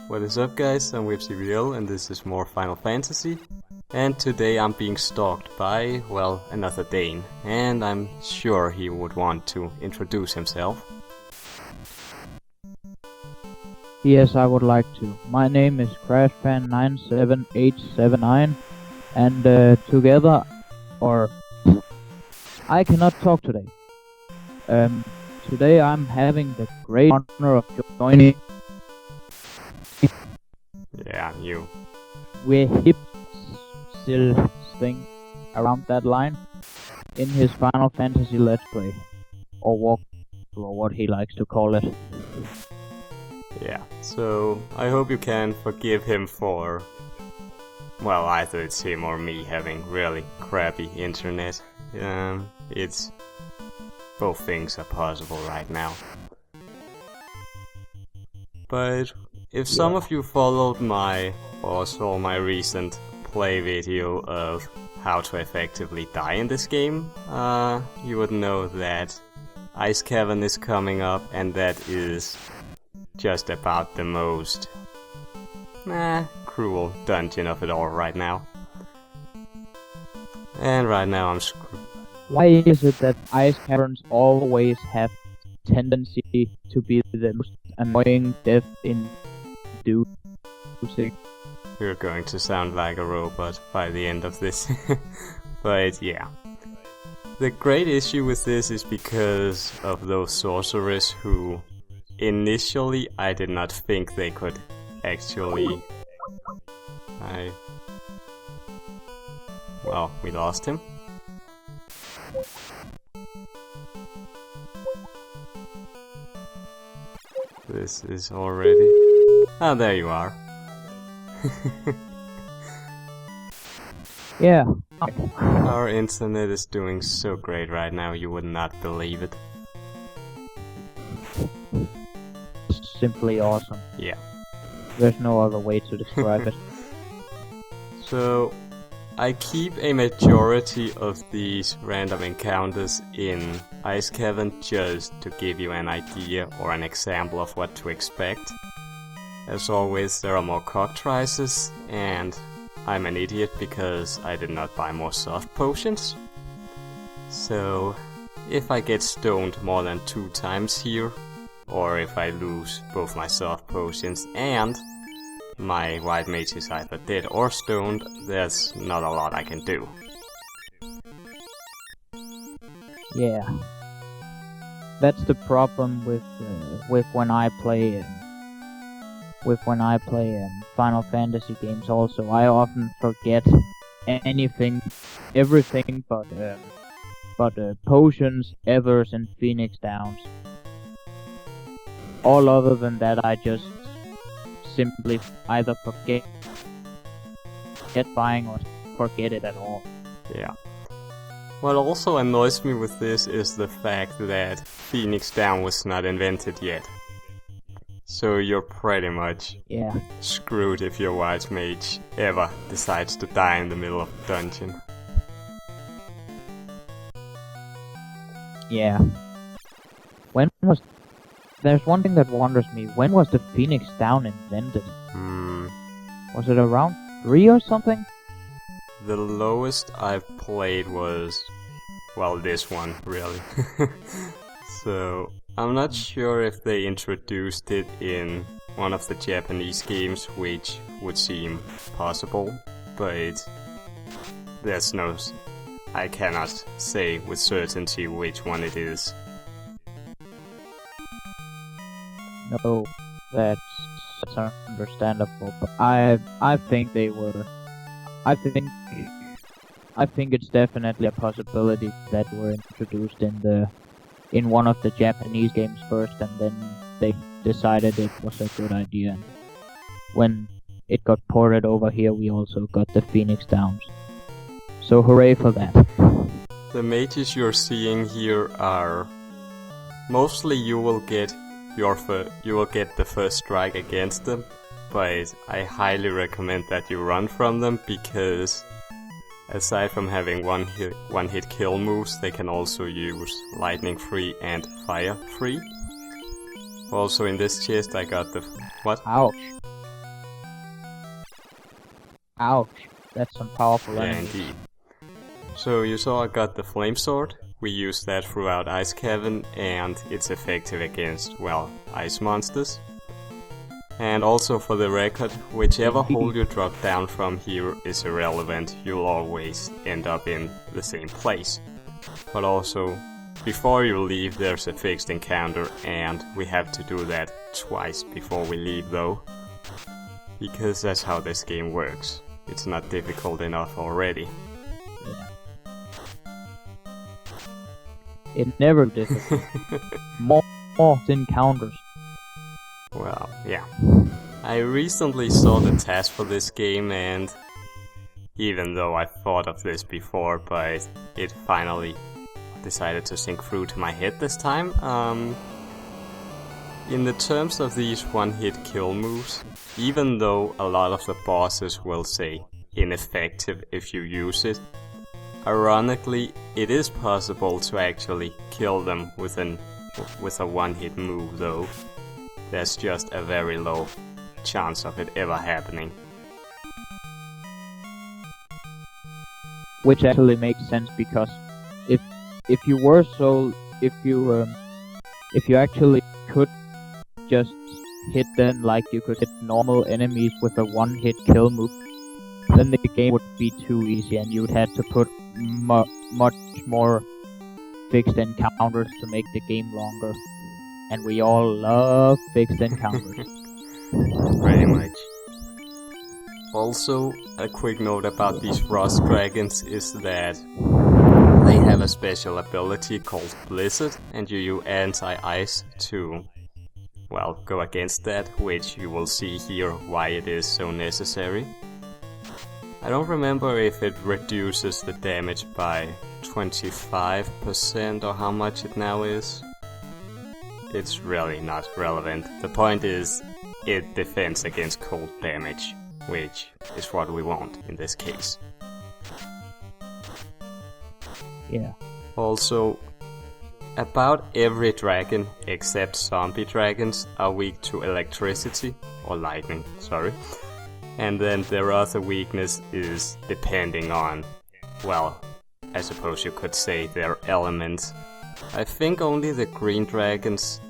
What is up guys, I'm WebCVL and this is more Final Fantasy. And today I'm being stalked by, well, another Dane. And I'm sure he would want to introduce himself. Yes, I would like to. My name is Crashfan97879 and together, or I cannot talk today. Today I'm having the great honor of joining. Yeah, you. We're hip still thing around that line in his Final Fantasy Let's Play, or walk, or what he likes to call it. Yeah, so I hope you can forgive him for, well, either it's him or me having really crappy internet. It's both things are possible right now. But if some of you followed my or saw my recent play video of how to effectively die in this game, you would know that Ice Cavern is coming up, and that is just about the most cruel dungeon of it all right now. And right now I'm screwed. Why is it that ice caverns always have tendency to be the most annoying death in You're going to sound like a robot by the end of this. But yeah. The great issue with this is because of those sorcerers who initially I did not think they could actually... Well, we lost him. This is already... Ah, there you are. Yeah. Our internet is doing so great right now, you would not believe it. Simply awesome. Yeah. There's no other way to describe it. So, I keep a majority of these random encounters in Ice Cavern just to give you an idea or an example of what to expect. As always, there are more cockatrices, and I'm an idiot because I did not buy more soft potions. So, if I get stoned more than 2 times here, or if I lose both my soft potions and my white mage is either dead or stoned, there's not a lot I can do. Yeah. That's the problem with when I play Final Fantasy games also. I often forget everything but potions, evers and phoenix downs. All other than that, I just simply either forget buying or forget it at all. Yeah. What also annoys me with this is the fact that Phoenix Down was not invented yet. So you're pretty much screwed if your white mage ever decides to die in the middle of the dungeon. Yeah. There's one thing that wonders me. When was the Phoenix Down invented? Was it around 3 or something? The lowest I've played was, well, this one, really. So, I'm not sure if they introduced it in one of the Japanese games, which would seem possible, but there's no... I cannot say with certainty which one it is. No, that's understandable, but I think they were. I think it's definitely a possibility that were introduced in one of the Japanese games first, and then they decided it was a good idea. And when it got ported over here, we also got the Phoenix Downs. So hooray for that! The mages you're seeing here are mostly you will get the first strike against them, but I highly recommend that you run from them because aside from having one hit kill moves, they can also use lightning free and fire free. Also in this chest I got the... what? Ouch. Ouch. That's some powerful Yeah, enemies. indeed. So you saw I got the flame sword. We use that throughout Ice Cavern, and it's effective against, well, ice monsters. And also for the record, whichever hole you drop down from here is irrelevant, you'll always end up in the same place. But also, before you leave there's a fixed encounter, and we have to do that twice before we leave though. Because that's how this game works. It's not difficult enough already. It never difficult. more encounters. Well, yeah. I recently saw the task for this game, and even though I thought of this before, but it finally decided to sink through to my head this time. In the terms of these one-hit kill moves, even though a lot of the bosses will say ineffective if you use it, ironically, it is possible to actually kill them with a one-hit move though. There's just a very low chance of it ever happening. Which actually makes sense, because if you actually could just hit them like you could hit normal enemies with a one-hit kill move, then the game would be too easy and you would have to put much more fixed encounters to make the game longer. And we all love fixed encounters. Pretty much. Also, a quick note about these frost dragons is that they have a special ability called Blizzard, and you use anti-ice to, well, go against that, which you will see here why it is so necessary. I don't remember if it reduces the damage by 25% or how much it now is. It's really not relevant. The point is, it defends against cold damage, which is what we want in this case. Yeah. Also, about every dragon except zombie dragons are weak to electricity, or lightning, sorry. And then their other weakness is depending on, well, I suppose you could say their elements. I think only the green dragons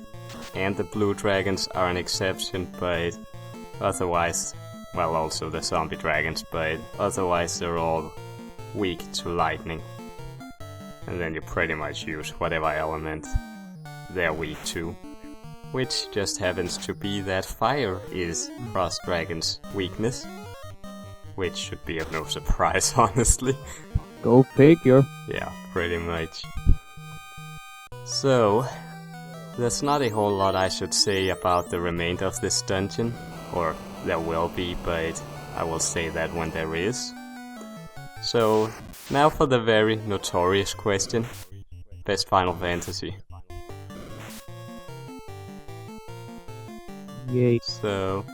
and the blue dragons are an exception, but otherwise, well, also the zombie dragons, but otherwise they're all weak to lightning. And then you pretty much use whatever element they're weak to. Which just happens to be that fire is Frost Dragon's weakness. Which should be of no surprise, honestly. Go figure. Yeah, pretty much. So, there's not a whole lot I should say about the remainder of this dungeon. Or there will be, but I will say that when there is. So, now for the very notorious question. Best Final Fantasy. Yay. So,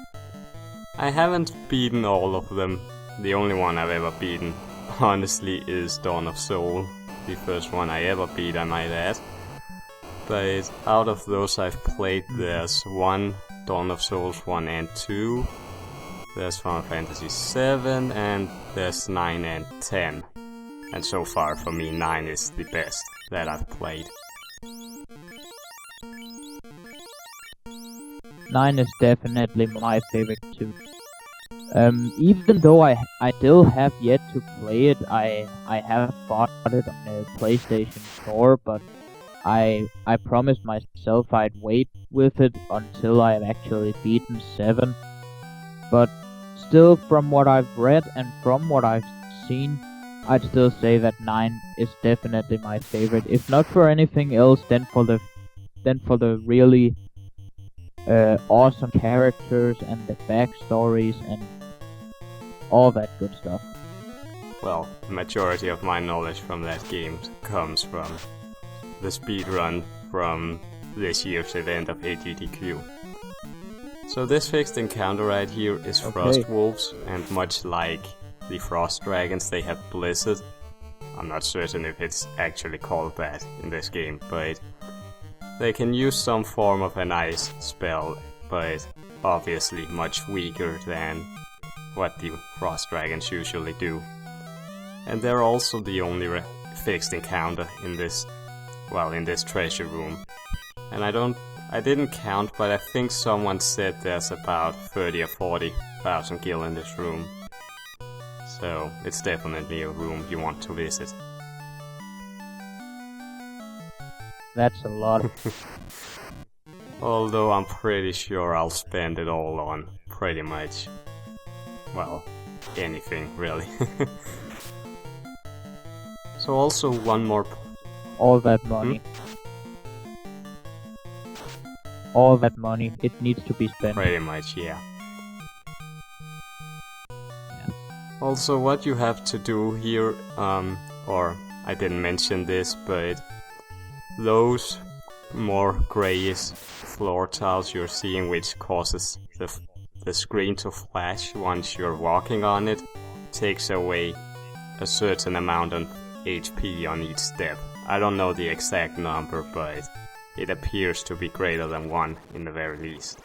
I haven't beaten all of them. The only one I've ever beaten, honestly, is Dawn of Soul. The first one I ever beat, I might add. But out of those I've played, there's 1, Dawn of Souls 1 and 2. There's Final Fantasy 7, and there's 9 and 10. And so far, for me, 9 is the best that I've played. 9 is definitely my favorite too. Even though I still have yet to play it, I have bought it on the PlayStation Store, but I promised myself I'd wait with it until I've actually beaten 7. But still, from what I've read and from what I've seen, I'd still say that 9 is definitely my favorite. If not for anything else, then for the really awesome characters and the backstories and all that good stuff. Well, the majority of my knowledge from that game comes from the speedrun from this year's event of AGDQ. So this fixed encounter right here is Frost Wolves, and much like the Frost Dragons, they have Blizzard. I'm not certain if it's actually called that in this game, but they can use some form of an ice spell, but obviously much weaker than what the frost dragons usually do. And they're also the only fixed encounter in this, well, in this treasure room. And I didn't count, but I think someone said there's about 30 or 40,000 gil in this room. So it's definitely a room you want to visit. That's a lot. Although I'm pretty sure I'll spend it all on pretty much, well, anything really. So also one more... All that money. All that money, it needs to be spent. Pretty much, yeah. Also, what you have to do here, or I didn't mention this, but those more grayish floor tiles you're seeing, which causes the screen to flash once you're walking on it, takes away a certain amount of HP on each step. I don't know the exact number, but it appears to be greater than 1 in the very least.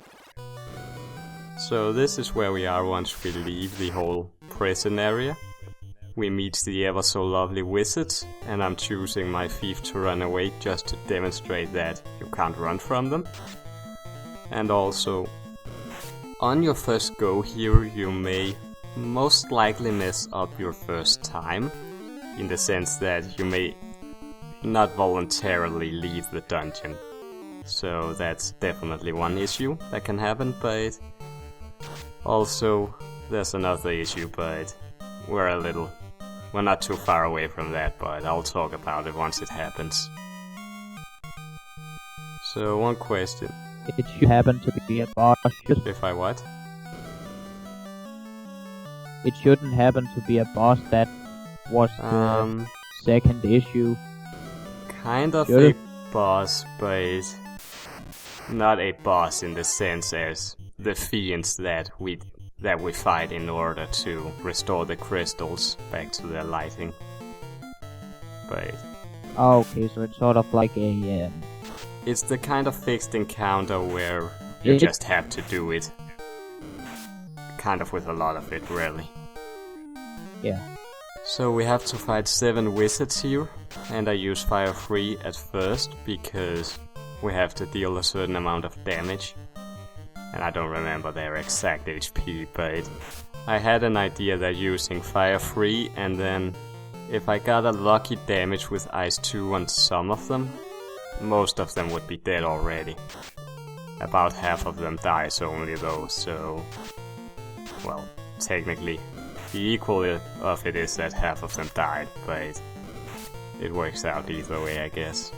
So this is where we are once we leave the whole prison area. We meet the ever so lovely wizards, and I'm choosing my thief to run away just to demonstrate that you can't run from them. And also, on your first go here, you may most likely mess up your first time, in the sense that you may not voluntarily leave the dungeon. So that's definitely one issue that can happen, but also there's another issue, but we're not too far away from that, but I'll talk about it once it happens. So one question. It should happen to be a boss. If I what? It shouldn't happen to be a boss. That was the second issue. Kind of a boss, but not a boss in the sense as the fiends that we fight in order to restore the crystals back to their lighting. But okay, so it's sort of like a it's the kind of fixed encounter where you just have to do it. Kind of with a lot of it, really. Yeah. So we have to fight 7 wizards here, and I use fire 3 at first because we have to deal a certain amount of damage. And I don't remember their exact HP, but I had an idea that using fire 3 and then if I got a lucky damage with ice 2 on some of them, most of them would be dead already. About half of them dies only though, so... well, technically, the equal of it is that half of them died, but it works out either way, I guess.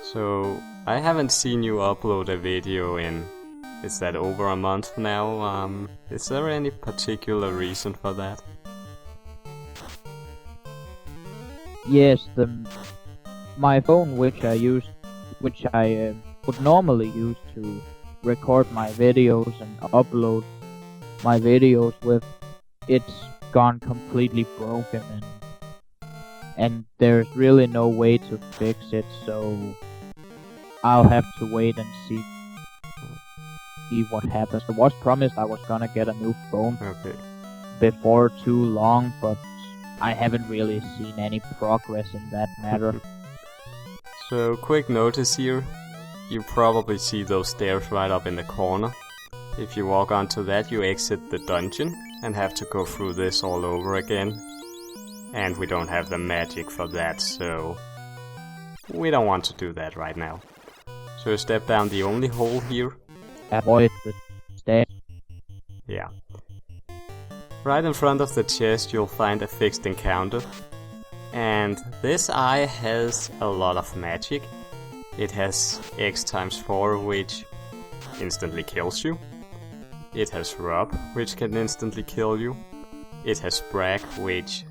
So, I haven't seen you upload a video in, is that over a month now? Is there any particular reason for that? Yes, my phone, which I would normally use to record my videos and upload my videos with, it's gone completely broken, and there's really no way to fix it, so I'll have to wait and see what happens. I was promised I was gonna get a new phone before too long, but I haven't really seen any progress in that matter. So, quick notice here. You probably see those stairs right up in the corner. If you walk onto that, you exit the dungeon and have to go through this all over again. And we don't have the magic for that, so we don't want to do that right now. So step down the only hole here. Avoid the stairs. Yeah. Right in front of the chest you'll find a fixed encounter. And this eye has a lot of magic. It has X times 4, which instantly kills you. It has Rub, which can instantly kill you. It has Brag, which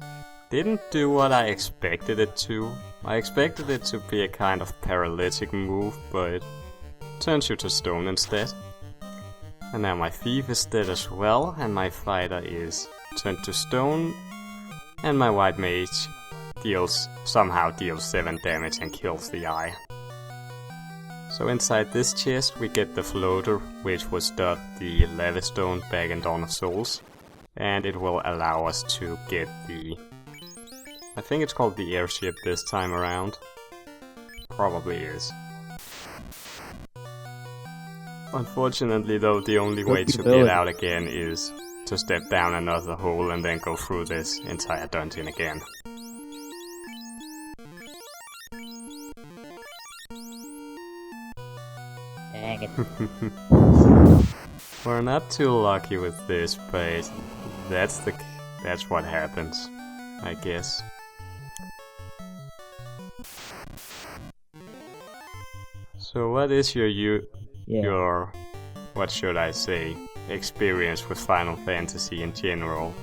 didn't do what I expected it to. I expected it to be a kind of paralytic move, but turns you to stone instead. And now my thief is dead as well, and my fighter is turned to stone, and my white mage somehow deals 7 damage and kills the eye. So inside this chest we get the floater, which was dubbed the lava stone back in Dawn of Souls. And it will allow us to get the... I think it's called the airship this time around. Probably is. Unfortunately though, the only way to get out again is to step down another hole and then go through this entire dungeon again. Dang it. We're not too lucky with this, but that's what happens, I guess. So what is your what should I say, experience with Final Fantasy in general?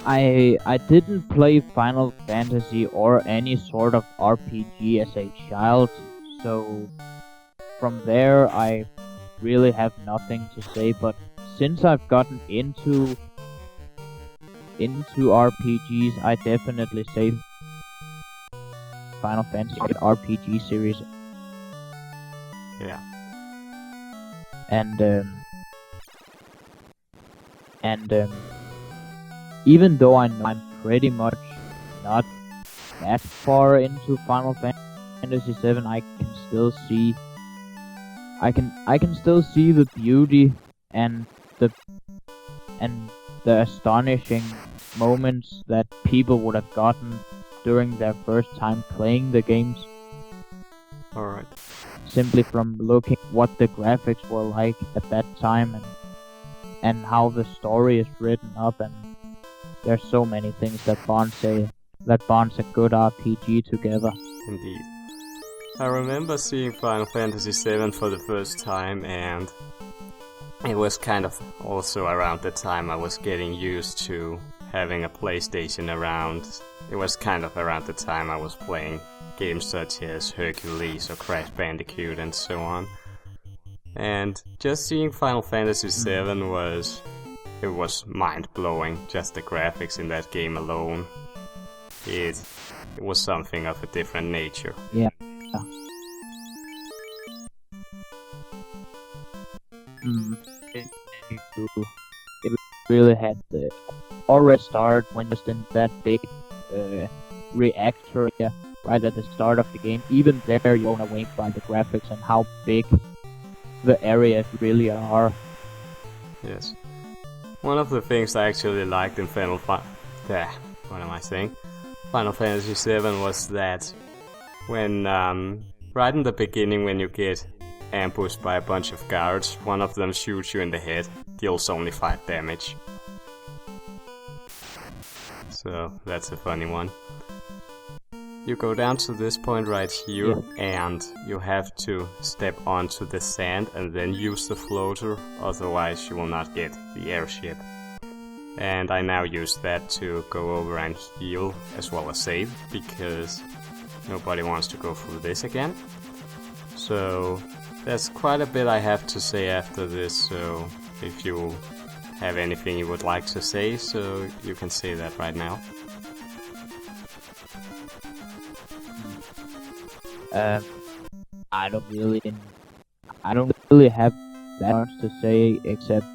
I didn't play Final Fantasy or any sort of RPG as a child, so from there I really have nothing to say, but since I've gotten into RPGs, I definitely say Final Fantasy RPG series. Yeah. And even though I'm pretty much not that far into Final Fantasy 7, I can still see the beauty and the astonishing moments that people would have gotten during their first time playing the games. Alright. Simply from looking what the graphics were like at that time and how the story is written up, and there's so many things that bonds a good RPG together. Indeed. I remember seeing Final Fantasy VII for the first time, and it was kind of also around the time I was getting used to having a PlayStation around. It was kind of around the time I was playing games such as Hercules or Crash Bandicoot and so on. And just seeing Final Fantasy VII was mind-blowing. Just the graphics in that game alone. It was something of a different nature. Yeah. It really had the already start when just in that big reactor right at the start of the game. Even there you're blown away by the graphics and how big the areas really are. Yes. One of the things I actually liked in Final Fantasy VII was that when right in the beginning when you get ambushed by a bunch of guards, one of them shoots you in the head, deals only 5 damage. So that's a funny one. You go down to this point right here, and you have to step onto the sand and then use the floater, otherwise you will not get the airship. And I now use that to go over and heal as well as save, because nobody wants to go through this again. So there's quite a bit I have to say after this, so if you have anything you would like to say, so you can say that right now. I don't really have that much to say except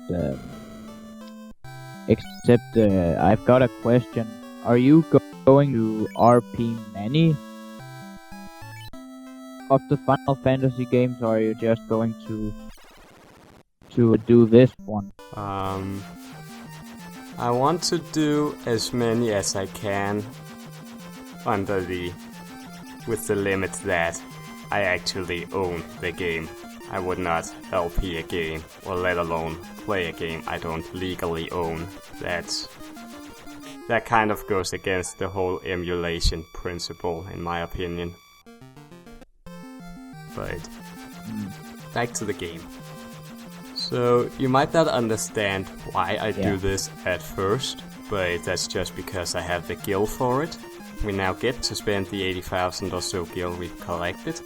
I've got a question. Are you going to RP many of the Final Fantasy games, or are you just going to do this one? I want to do as many as I can with the limit that I actually own the game. I would not LP a game, or let alone play a game I don't legally own. That kind of goes against the whole emulation principle, in my opinion. But back to the game. So you might not understand why I do this at first, but that's just because I have the guild for it. We now get to spend the 80,000 or so gil we've collected.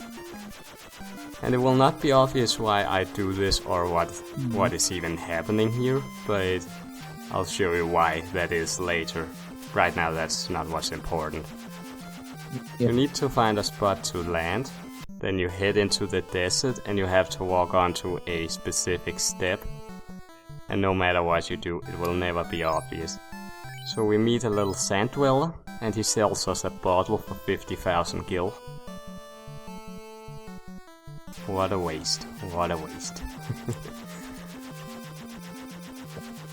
And it will not be obvious why I do this or what is even happening here, but I'll show you why that is later. right now that's not what's important. Yeah. You need to find a spot to land, then you head into the desert and you have to walk onto a specific step. And no matter what you do, it will never be obvious. So we meet a little sand dweller, and he sells us a bottle for 50,000 gil. What a waste, what a waste.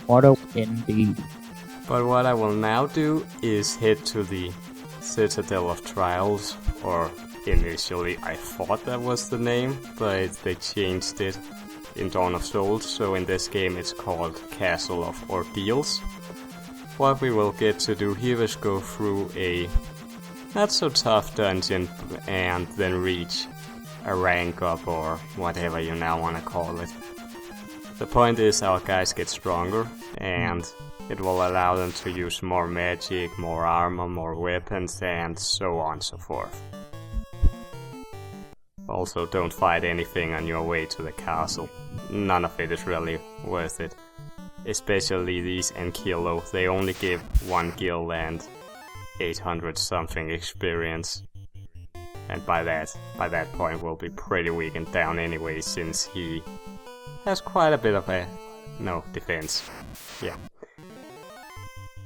What a indeed. But what I will now do is head to the Citadel of Trials, or initially I thought that was the name, but they changed it in Dawn of Souls, so in this game it's called Castle of Ordeals. What we will get to do here is go through a not so tough dungeon and then reach a rank up or whatever you now want to call it. The point is our guys get stronger and it will allow them to use more magic, more armor, more weapons and so on and so forth. Also, don't fight anything on your way to the castle. None of it is really worth it. Especially these Enkilo, they only give 1 gil and 800 something experience. And by that point we'll be pretty weakened down anyway, since he has quite a bit of defense. Yeah.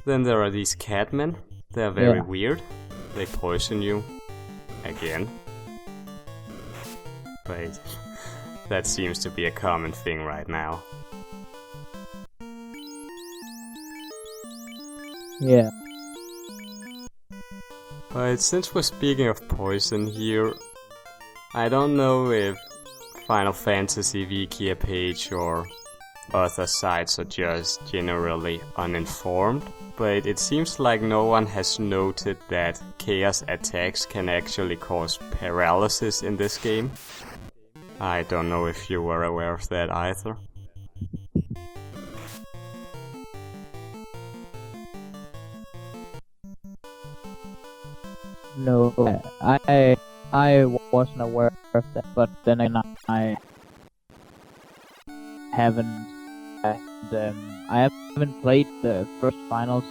Then there are these catmen. They're very weird. They poison you. Again. But that seems to be a common thing right now. Yeah. But since we're speaking of poison here, I don't know if Final Fantasy Wikia page or other sites are just generally uninformed, but it seems like no one has noted that chaos attacks can actually cause paralysis in this game. I don't know if you were aware of that either. No, I wasn't aware of that, but then again, I haven't played the first Final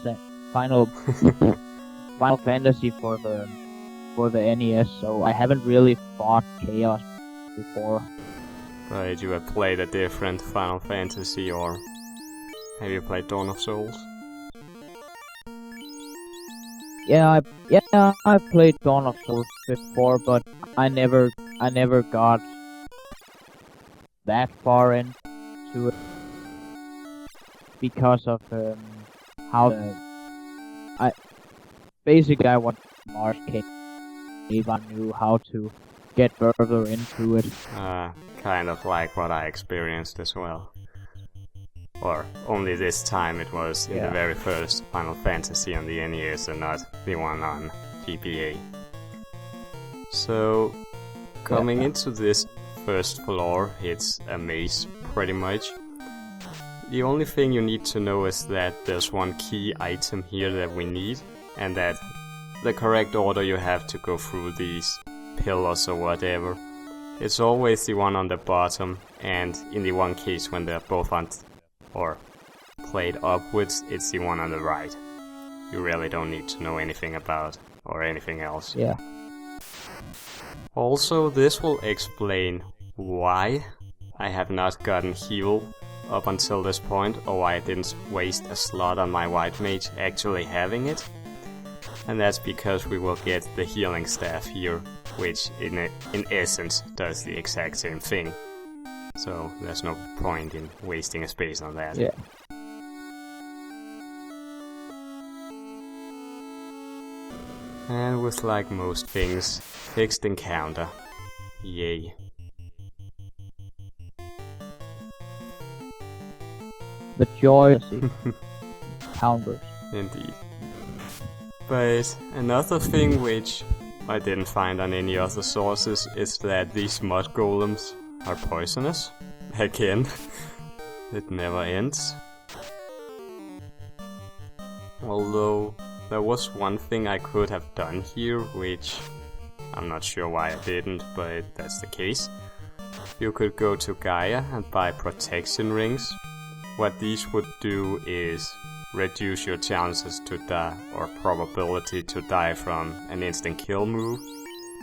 Fantasy for the NES, so I haven't really fought chaos before. Right, you have played a different Final Fantasy, or have you played Dawn of Souls? Yeah, I've played Dawn of Souls before, but I never got that far into it because of how I want Mars Cave. I knew how to get further into it. Kind of like what I experienced as well. Or only this time it was in the very first Final Fantasy on the NES and not the one on GBA. So, coming into this first floor, it's a maze pretty much. The only thing you need to know is that there's one key item here that we need, and that the correct order you have to go through these pillars or whatever. It's always the one on the bottom, and in the one case when they're both on or played upwards, it's the one on the right. You really don't need to know anything about or anything else. Yeah. Also, this will explain why I have not gotten heal up until this point, or why I didn't waste a slot on my white mage actually having it. And that's because we will get the healing staff here, which in essence does the exact same thing. So there's no point in wasting a space on that. Yeah. And with like most things, fixed encounter. Yay. The joy of encounters. Indeed. But another thing which I didn't find on any other sources is that these mud golems are poisonous. Again, it never ends. Although, there was one thing I could have done here, which I'm not sure why I didn't, but that's the case. You could go to Gaia and buy protection rings. What these would do is reduce your chances to die, or probability to die from an instant kill move.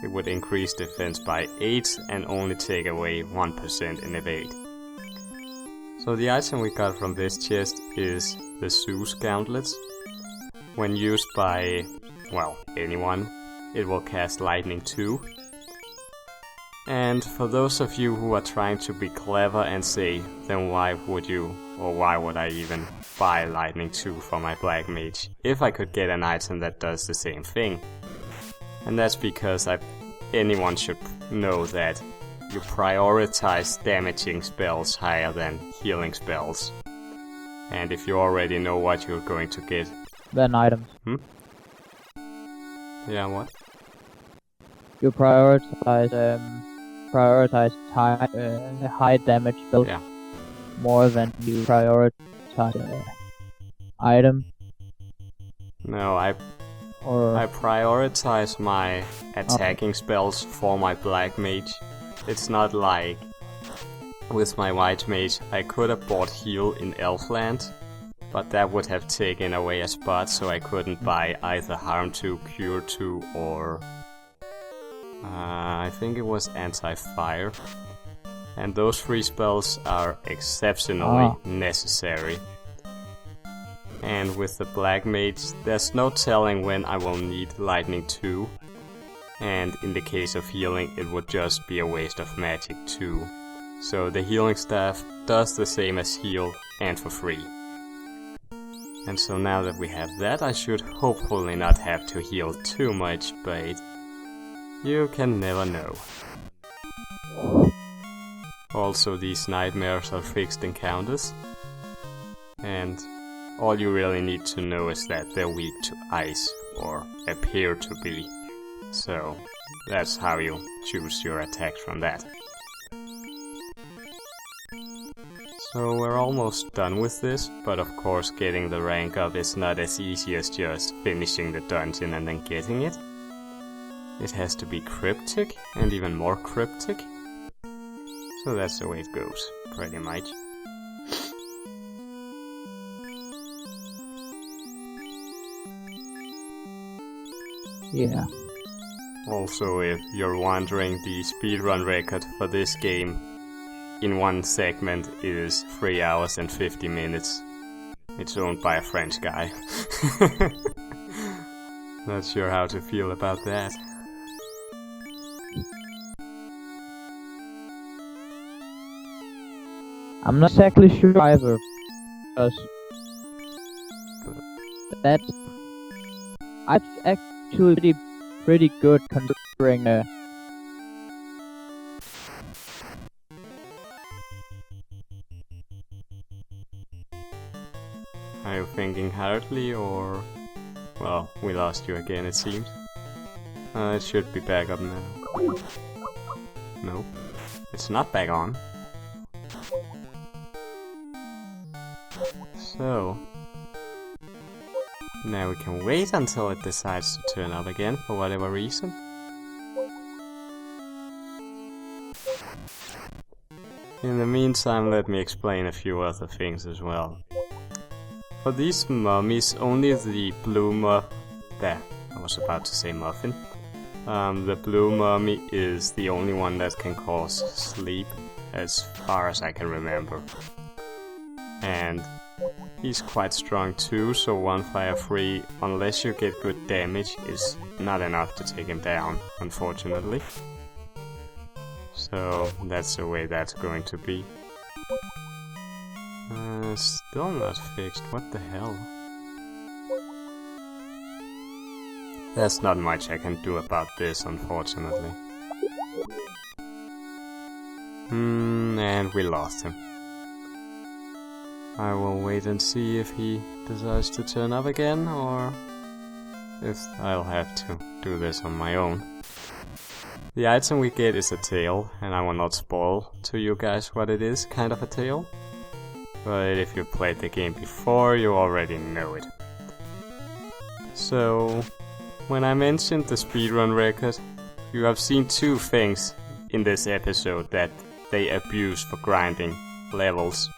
It would increase defense by 8 and only take away 1% in evade. So the item we got from this chest is the Zeus Gauntlets. When used by, well, anyone, it will cast Lightning 2. And for those of you who are trying to be clever and say, then why would you, or why would I even buy Lightning 2 for my Black Mage if I could get an item that does the same thing? And that's because anyone should know that you prioritize damaging spells higher than healing spells. And if you already know what you're going to get... Then items. Yeah, what? You prioritize high damage spells more than you prioritize item. No, I prioritize my attacking spells for my Black Mage. It's not like with my White Mage. I could have bought heal in Elfland, but that would have taken away a spot, so I couldn't buy either Harm 2, Cure 2, or I think it was Anti-Fire. And those 3 spells are exceptionally necessary. And with the Black Mage, there's no telling when I will need Lightning 2. And in the case of healing, it would just be a waste of magic too. So the healing staff does the same as heal, and for free. And so now that we have that, I should hopefully not have to heal too much, but you can never know. Also, these nightmares are fixed encounters, and all you really need to know is that they're weak to ice, or appear to be. So that's how you choose your attacks from that. So we're almost done with this, but of course getting the rank up is not as easy as just finishing the dungeon and then getting it. It has to be cryptic, and even more cryptic. So that's the way it goes, pretty much. Yeah. Also, if you're wondering, the speedrun record for this game in one segment is 3 hours and 50 minutes. It's owned by a French guy. Not sure how to feel about that. I'm not exactly sure either, because that's actually pretty good considering Are you thinking hardly, or... Well, we lost you again, it seems. It should be back up now. Nope. It's not back on. So... Now we can wait until it decides to turn up again, for whatever reason. In the meantime, let me explain a few other things as well. For these mummies, only the blue I was about to say muffin. The blue mummy is the only one that can cause sleep, as far as I can remember. And he's quite strong too, so one fire free, unless you get good damage, is not enough to take him down, unfortunately. So that's the way that's going to be. Still not fixed, what the hell? There's not much I can do about this, unfortunately. And we lost him. I will wait and see if he decides to turn up again, or if I'll have to do this on my own. The item we get is a tail, and I will not spoil to you guys what it is, kind of a tail. But if you played the game before, you already know it. So, when I mentioned the speedrun record, you have seen 2 things in this episode that they abuse for grinding levels.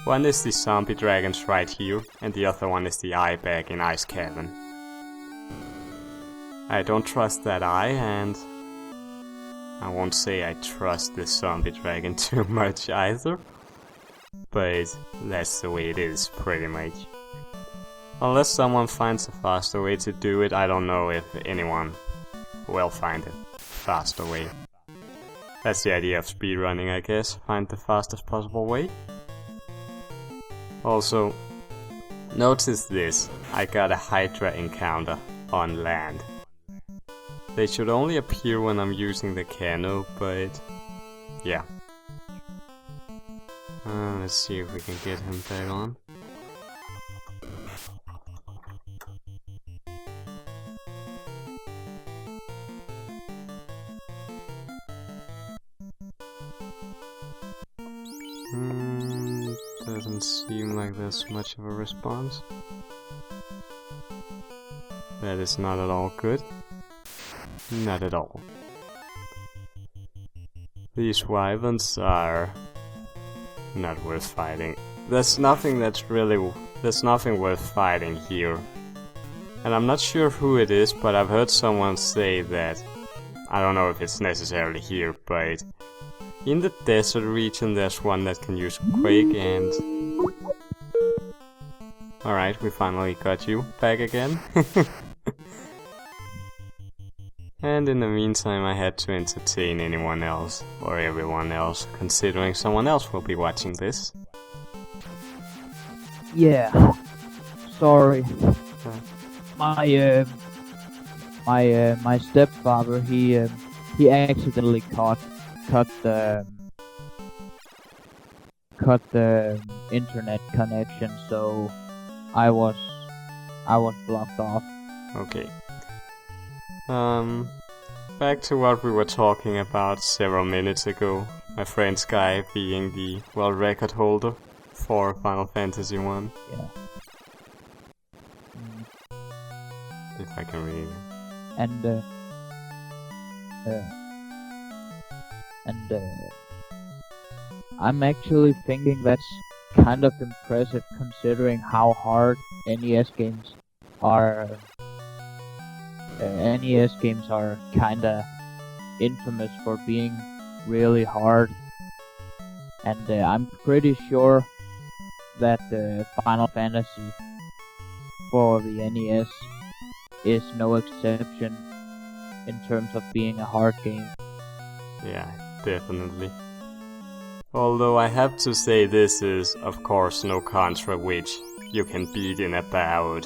One is the zombie dragons right here, and the other one is the eye back in Ice Cavern. I don't trust that eye, and I won't say I trust the zombie dragon too much either, but that's the way it is, pretty much. Unless someone finds a faster way to do it, I don't know if anyone will find a faster way. That's the idea of speedrunning, I guess, find the fastest possible way. Also, notice this, I got a Hydra encounter on land. They should only appear when I'm using the cano, but yeah. Let's see if we can get him back on. Doesn't seem like there's much of a response. That is not at all good. Not at all. These wyverns are not worth fighting. There's nothing worth fighting here. And I'm not sure who it is, but I've heard someone say that, I don't know if it's necessarily here, but in the desert region there's one that can use Quake and... Alright, we finally got you back again. And in the meantime I had to entertain anyone else, or everyone else, considering someone else will be watching this. Yeah. Sorry. My stepfather, he accidentally cut the internet connection, so I was blocked off. Okay. Back to what we were talking about several minutes ago. My friend Sky being the world record holder for Final Fantasy 1. Yeah. If I can read it. And I'm actually thinking that's kind of impressive considering how hard NES games are. NES games are kinda infamous for being really hard, and I'm pretty sure that Final Fantasy for the NES is no exception in terms of being a hard game. Yeah, definitely. Although I have to say this is, of course, no Contra which you can beat in about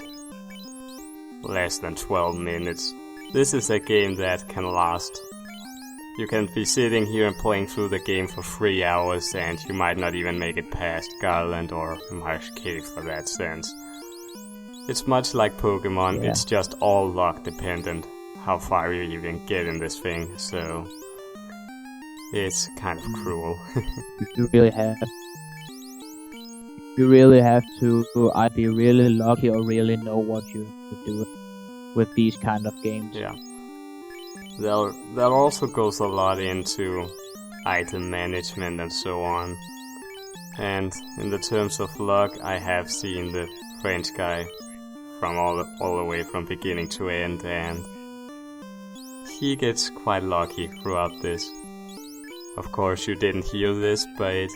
less than 12 minutes. This is a game that can last. You can be sitting here and playing through the game for 3 hours and you might not even make it past Garland or Marsh Cave for that sense. It's much like Pokemon, Yeah. It's just all luck dependent how far you even get in this thing, so it's kind of cruel. You really have to either be really lucky or really know what you do with these kind of games. Yeah. That also goes a lot into item management and so on. And in the terms of luck, I have seen the French guy from all the way from beginning to end, and he gets quite lucky throughout this. Of course, you didn't hear this, but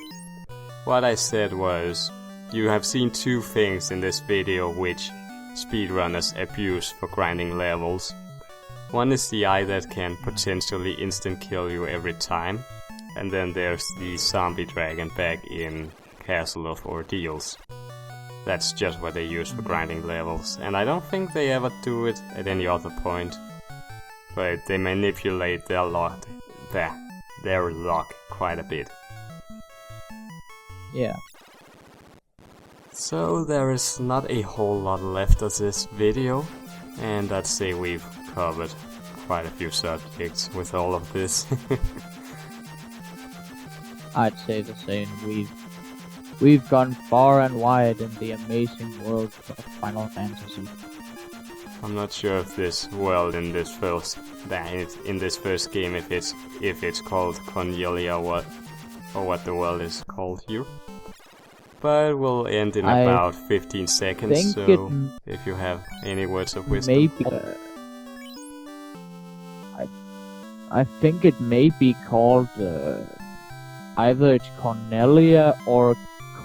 what I said was, you have seen two things in this video which speedrunners abuse for grinding levels. One is the eye that can potentially instant kill you every time, and then there's the zombie dragon back in Castle of Ordeals. That's just what they use for grinding levels, and I don't think they ever do it at any other point. But they manipulate their luck quite a bit. Yeah. So there is not a whole lot left of this video, and I'd say we've covered quite a few subjects with all of this. I'd say the same. We've gone far and wide in the amazing world of Final Fantasy. I'm not sure if this world in this first game, if it's called Cornelia or what the world is called here. but we'll end in I about 15 seconds, think so if you have any words of wisdom. maybe I think it may be called either it's Cornelia or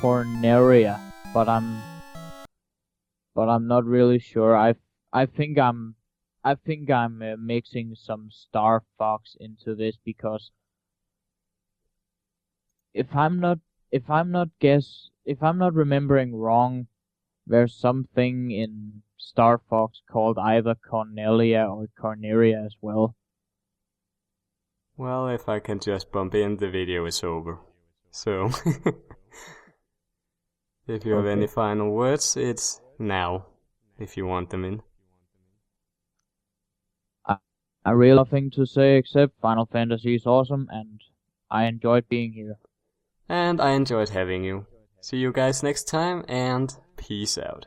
Corneria, but I'm not really sure. I think I'm mixing some Star Fox into this, because if I'm not remembering wrong, there's something in Star Fox called either Cornelia or Corneria as well. Well, if I can just bump in, the video is over. So, if you have any final words, it's now, if you want them in. I really have nothing to say except Final Fantasy is awesome, and I enjoyed being here. And I enjoyed having you. See you guys next time, and peace out.